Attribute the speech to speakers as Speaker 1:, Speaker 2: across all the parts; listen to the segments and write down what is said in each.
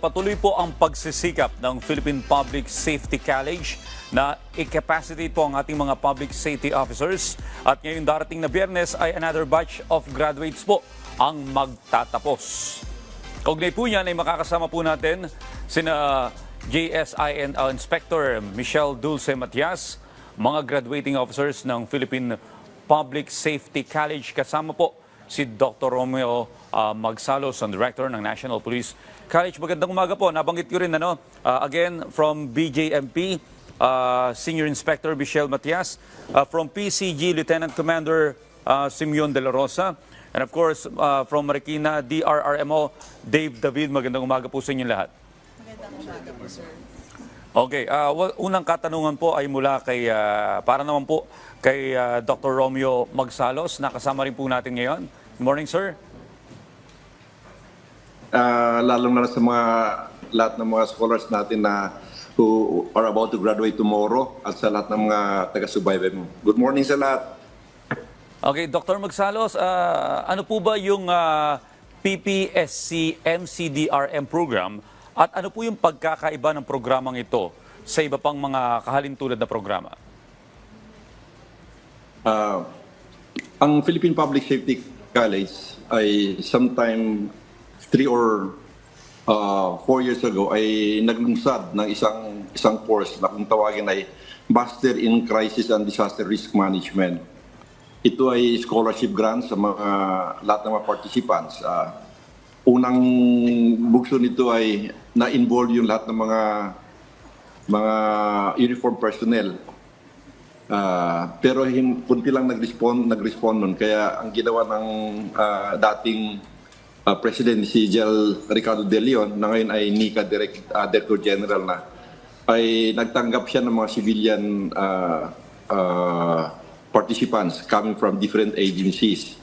Speaker 1: patuloy po ang pagsisikap ng Philippine Public Safety College na i-capacitate po ang ating mga public safety officers. At ngayong darating na Biyernes ay another batch of graduates po ang magtatapos. Kaugnay po niyan ay makakasama po natin sina JSIN Inspector Michelle Dulce Matias, mga graduating officers ng Philippine Public Safety College. Kasama po si Dr. Romeo Magsalos, ang Director ng National Police College. Magandang umaga po. Nabanggit ko rin, again, from BJMP, Senior Inspector Michelle Matias, from PCG, Lieutenant Commander Simeon De La Rosa, and of course, from Marikina, DRRMO, Dave David. Magandang umaga po sa inyong lahat.
Speaker 2: Magandang umaga po, sir.
Speaker 1: Okay, unang katanungan po ay mula kay, para naman po kay Dr. Romeo Magsalos. Nakasama rin po natin ngayon. Good morning, sir.
Speaker 3: Lalong na sa lahat ng mga scholars natin na who are about to graduate tomorrow at sa lahat ng mga taga-subaybay mo. Good morning sa lahat.
Speaker 1: Okay, Dr. Magsalos, ano po ba yung PPSC MCDRM program at ano po yung pagkakaiba ng programang ito sa iba pang mga kahalintulad na programa?
Speaker 3: Ang Philippine Public Safety College ay sometime 3 or 4 years ago ay naglungsad ng isang course na kung tawagin ay Master in Crisis and Disaster Risk Management. Ito ay scholarship grant sa lahat ng mga participants. Unang bugso nito ay na-involve yung lahat ng mga uniform personnel. Pero kunti lang nag-respond nun. Kaya ang ginawa ng dating President si General Ricardo De Leon, na ngayon ay NICA Director General na, ay nagtanggap siya ng mga civilian participants coming from different agencies.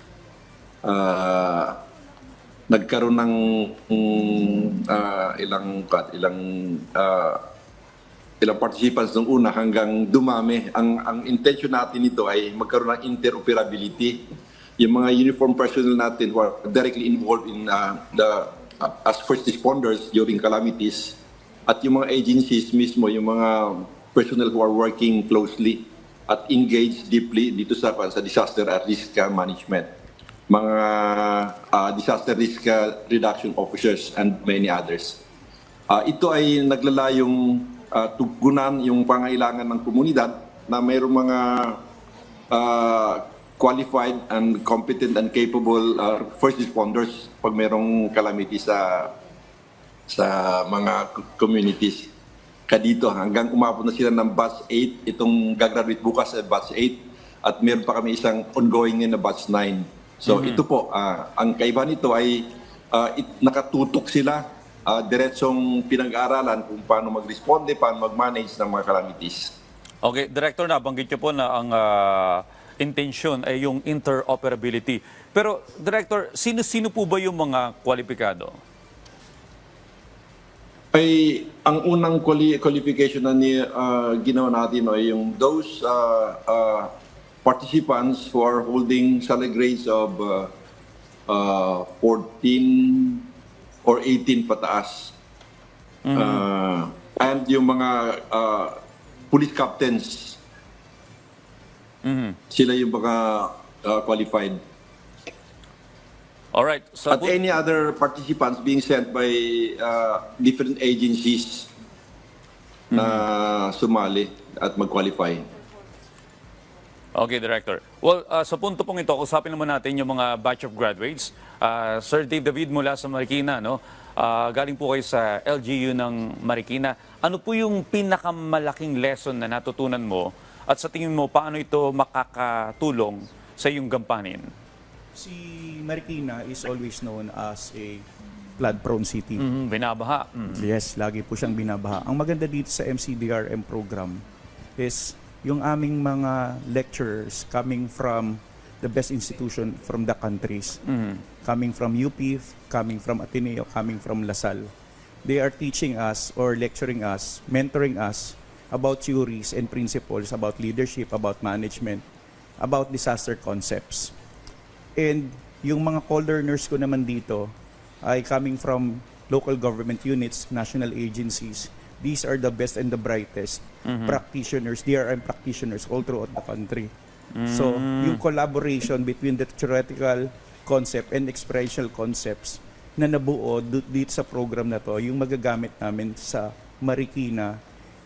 Speaker 3: Nagkaroon ng ilang participants nung una hanggang dumami. Ang intention natin nito ay magkaroon ng interoperability. Yung mga uniform personnel natin who are directly involved in as first responders during calamities at yung mga agencies mismo, yung mga personnel who are working closely at engaged deeply dito sa disaster at risk management. Mga disaster risk reduction officers and many others. Ito ay naglalayong tugunan yung pangailangan ng komunidad na mayroong mga qualified and competent and capable first responders pag mayroong calamity sa mga communities. Kadito hanggang umabot na sila ng batch 8, itong gagraduate bukas sa batch 8 at meron pa kami isang ongoing na batch 9. So ito po, ang kaiba nito ay nakatutok sila, diretsong pinag-aaralan kung paano mag-responde, paano mag-manage ng mga calamities.
Speaker 1: Okay, Director, nabanggit niyo po na ang intensyon ay yung interoperability. Pero, Director, sino-sino po ba yung mga kwalipikado?
Speaker 3: Ay, ang unang qualification na ginawa natin ay yung those participants who are holding salary grades of 14 or 18 pataas. And yung mga police captains, sila yung mga qualified.
Speaker 1: Alright. So
Speaker 3: At any other participants being sent by different agencies na sumali at mag-qualify.
Speaker 1: Okay, Director. Well, sa punto pong ito, usapin naman natin yung mga batch of graduates. Sir Dave David mula sa Marikina, no? Galing po kayo sa LGU ng Marikina. Ano po yung pinakamalaking lesson na natutunan mo at sa tingin mo, paano ito makakatulong sa iyong gampanin?
Speaker 4: Si Marikina is always known as a flood-prone city.
Speaker 1: Binabaha.
Speaker 4: Yes, lagi po siyang binabaha. Ang maganda dito sa MCDRM program is yung aming mga lecturers coming from the best institution from the countries. Coming from UP, coming from Ateneo, coming from LaSalle. They are teaching us or lecturing us, mentoring us about theories and principles, about leadership, about management, about disaster concepts. And yung mga co-learners ko naman dito ay coming from local government units, national agencies. These are the best and the brightest practitioners, DRM practitioners all throughout the country. So, yung collaboration between the theoretical concept and experiential concepts na nabuo dito sa program na to, yung magagamit namin sa Marikina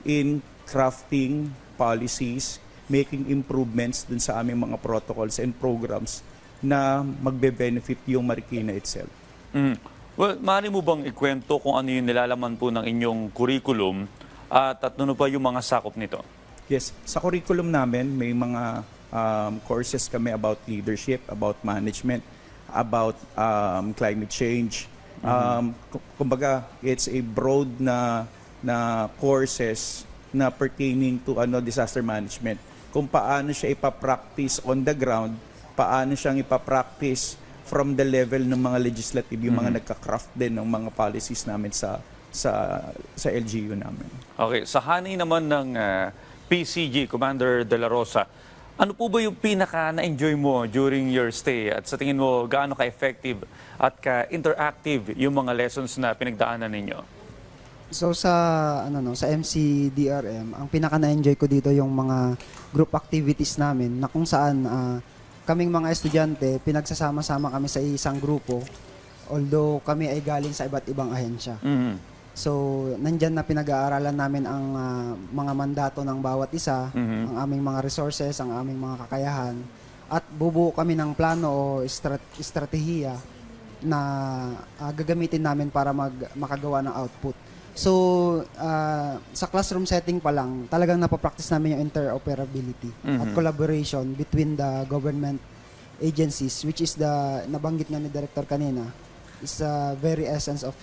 Speaker 4: in crafting policies, making improvements dun sa aming mga protocols and programs na magbe-benefit yung Marikina itself.
Speaker 1: Well, maaari mo bang ikwento kung ano yung nilalaman po ng inyong curriculum at ano pa yung mga sakop nito?
Speaker 4: Yes, sa curriculum namin may mga courses kami about leadership, about management, about climate change. Kumbaga, it's a broad na courses na pertaining to disaster management. Kung paano siya ipapractice on the ground, paano siyang ipapractice from the level ng mga legislative, yung mga nagka-craft din ng mga policies namin sa LGU namin.
Speaker 1: Okay, sa hanay naman ng PCG, Commander De La Rosa, ano po ba yung pinaka na-enjoy mo during your stay? At sa tingin mo, gaano ka-effective at ka-interactive yung mga lessons na pinagdaanan ninyo?
Speaker 5: So sa MCDRM, ang pinaka na-enjoy ko dito yung mga group activities namin na kung saan kaming mga estudyante pinagsasama-sama kami sa isang grupo although kami ay galing sa iba't ibang ahensya. So nandyan na pinag-aaralan namin ang mga mandato ng bawat isa, ang aming mga resources, ang aming mga kakayahan at bubuo kami ng plano o estratehiya na gagamitin namin para makagawa ng output. So, sa classroom setting pa lang, talagang napapractice namin yung interoperability at collaboration between the government agencies, which is nabanggit nga ni Director kanina, is the very essence of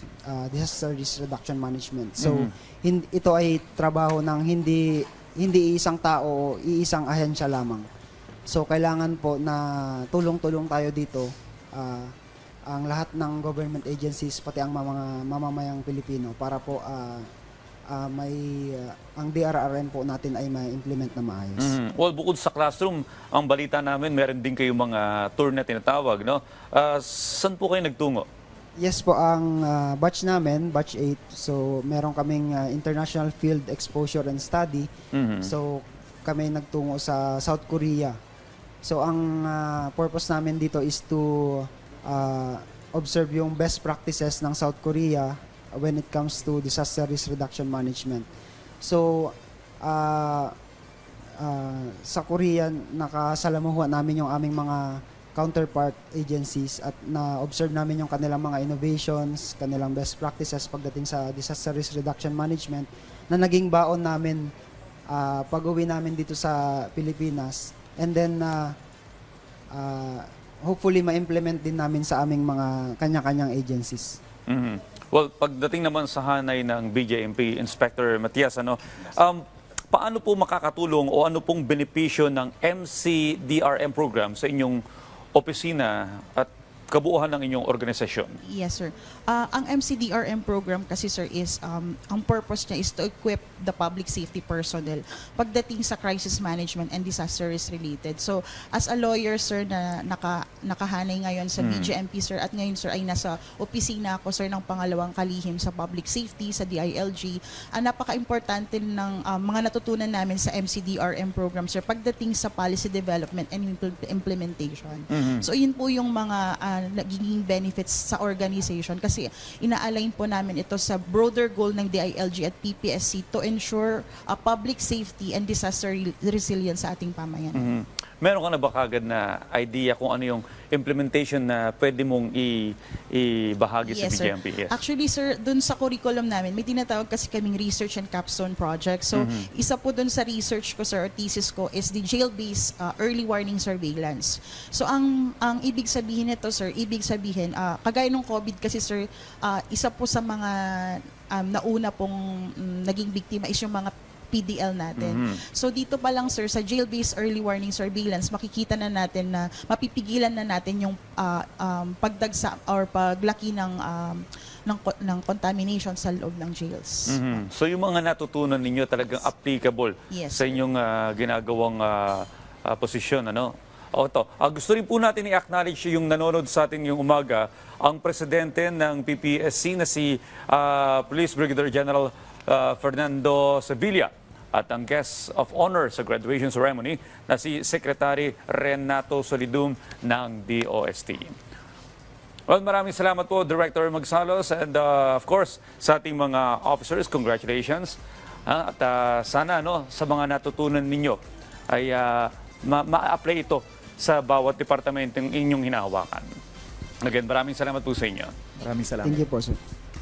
Speaker 5: disaster risk reduction management. So, ito ay trabaho ng hindi isang tao o iisang ahensya lamang. So, kailangan po na tulong-tulong tayo dito, ang lahat ng government agencies pati ang mga mamamayang Pilipino para po ang DRRM po natin ay ma-implement na maayos.
Speaker 1: Well, bukod sa classroom, ang balita namin meron din kayong mga tour na tinatawag, no? Saan po kayo nagtungo?
Speaker 5: Yes po, ang batch namin, batch 8, so meron kaming international field exposure and study. So kami nagtungo sa South Korea. So ang purpose namin dito is to observe yung best practices ng South Korea when it comes to disaster risk reduction management. So, sa Korea, nakasalamuhan namin yung aming mga counterpart agencies at na-observe namin yung kanilang mga innovations, kanilang best practices pagdating sa disaster risk reduction management na naging baon namin pag-uwi namin dito sa Pilipinas. And then, hopefully ma-implement din namin sa aming mga kanya-kanyang agencies.
Speaker 1: Well, pagdating naman sa hanay ng BJMP Inspector Matias, paano po makakatulong o ano pong benepisyo ng MCDRM program sa inyong opisina at kabuuan ng inyong organisasyon?
Speaker 2: Yes, sir. Ang MCDRM program kasi, sir, is ang purpose niya is to equip the public safety personnel pagdating sa crisis management and disaster risk related. So, as a lawyer, sir, na nakahanay ngayon sa BJMP, sir, at ngayon, sir, ay nasa opisina ako, sir, ng pangalawang kalihim sa public safety, sa DILG, napaka-importante ng mga natutunan namin sa MCDRM program, sir, pagdating sa policy development and implementation. So, yun po yung mga nagiging benefits sa organization kasi ina-align po namin ito sa broader goal ng DILG at PPSC to ensure public safety and disaster resilience sa ating pamayanan.
Speaker 1: Meron ka na ba kagad na idea kung ano yung implementation na pwede mong ibahagi sa BJMP?
Speaker 2: Yes. Actually, sir, dun sa curriculum namin, may tinatawag kasi kaming research and capstone project. So, isa po dun sa research ko, sir, or thesis ko is the jail-based early warning surveillance. So, ang ibig sabihin nito, sir, kagaya ng COVID kasi, sir, isa po sa mga nauna pong naging biktima is yung mga PDL natin. So dito pa lang, sir, sa jail-based early warning surveillance, makikita na natin na mapipigilan na natin yung pagdagsa or paglaki ng contamination sa loob ng jails.
Speaker 1: So yung mga natutunan ninyo talagang applicable
Speaker 2: Yes,
Speaker 1: sa inyong ginagawang posisyon, ano? O ito, gusto rin po natin i-acknowledge yung nanonood sa atin yung umaga, ang presidente ng PPSC na si Police Brigadier General Fernando Sevilla at ang guest of honor sa graduation ceremony na si Secretary Renato Solidum ng DOST. Well, maraming salamat po, Director Magsalos, and of course, sa ating mga officers, congratulations. At sana sa mga natutunan ninyo ay ma-apply ito sa bawat departamentong inyong hinahawakan. Again, maraming salamat po sa inyo.
Speaker 4: Maraming salamat.
Speaker 5: Thank you po, sir.